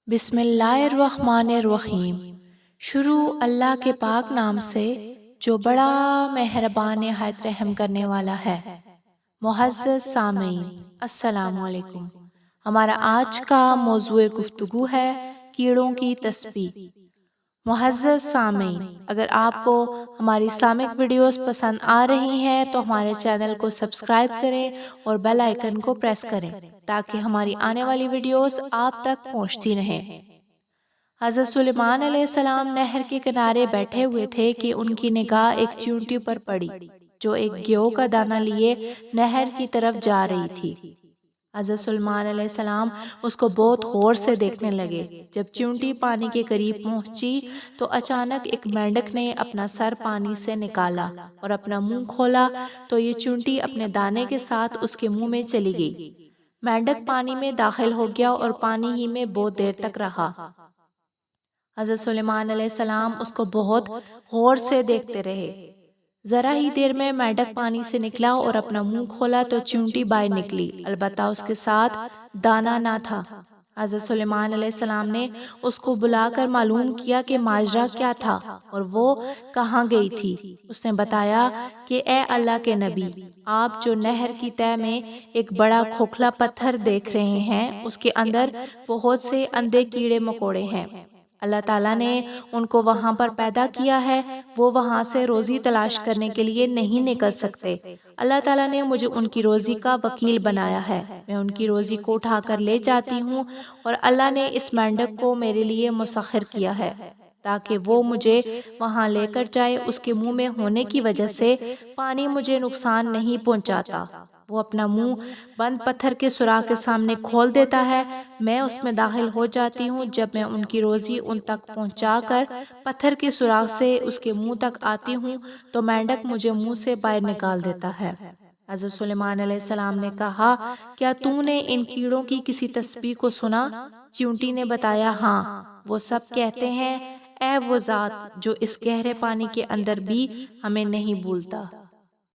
بسم اللہ الرحمن الرحیم۔ شروع اللہ کے پاک نام سے جو بڑا مہربان نہایت رحم کرنے والا ہے۔ معزز سامعین، السلام علیکم۔ ہمارا آج کا موضوع گفتگو ہے کیڑوں کی تسبیح۔ معزز سامعین، اگر آپ کو ہماری اسلامک ویڈیوز پسند آ رہی ہیں تو ہمارے چینل کو سبسکرائب کریں اور بیل آئیکن کو پریس کریں تاکہ ہماری آنے والی ویڈیوز آپ تک پہنچتی رہیں۔ حضرت سلیمان علیہ السلام نہر کے کنارے بیٹھے ہوئے تھے کہ ان کی نگاہ ایک چیونٹی پر پڑی جو ایک گیہوں کا دانہ لیے نہر کی طرف جا رہی تھی۔ حضرت سلیمان علیہ السلام اس کو بہت غور سے دیکھنے لگے۔ جب چیونٹی پانی کے قریب پہنچی تو اچانک ایک مینڈک نے اپنا سر پانی سے نکالا اور اپنا منہ کھولا تو یہ چیونٹی اپنے دانے کے ساتھ اس کے منہ میں چلی گئی۔ مینڈک پانی میں داخل ہو گیا اور پانی ہی میں بہت دیر تک رہا۔ حضرت سلیمان علیہ السلام اس کو بہت غور سے دیکھتے رہے۔ ذرا ہی دیر میں مینڈک پانی سے نکلا اور اپنا منہ کھولا تو چیونٹی باہر نکلی، البتہ اس کے ساتھ دانہ نہ تھا۔ حضرت سلیمان علیہ السلام نے اس کو بلا کر معلوم کیا کہ ماجرا کیا تھا اور وہ کہاں گئی تھی۔ اس نے بتایا کہ اے اللہ کے نبی، آپ جو نہر کی تہہ میں ایک بڑا کھوکھلا پتھر دیکھ رہے ہیں اس کے اندر بہت سے اندھے کیڑے مکوڑے ہیں۔ اللہ تعالیٰ نے ان کو وہاں پر پیدا کیا ہے، وہ وہاں سے روزی تلاش کرنے کے لیے نہیں نکل سکتے۔ اللہ تعالیٰ نے مجھے ان کی روزی کا وکیل بنایا ہے، میں ان کی روزی کو اٹھا کر لے جاتی ہوں اور اللہ نے اس مینڈک کو میرے لیے مسخر کیا ہے تاکہ وہ مجھے وہاں لے کر جائے۔ اس کے منہ میں ہونے کی وجہ سے پانی مجھے نقصان نہیں پہنچاتا۔ وہ اپنا منہ بند پتھر کے سوراخ کے سامنے کھول دیتا ہے، میں اس میں داخل ہو جاتی ہوں۔ جب میں ان کی روزی ان تک پہنچا کر پتھر کے سوراخ سے اس کے منہ تک آتی ہوں تو مینڈک مجھے منہ سے باہر نکال دیتا ہے۔ حضرت سلیمان علیہ السلام نے کہا، کیا تو نے ان کیڑوں کی کسی تسبیح کو سنا؟ چیونٹی نے بتایا، ہاں، وہ سب کہتے ہیں اے وہ ذات جو اس گہرے پانی کے اندر بھی ہمیں نہیں بھولتا۔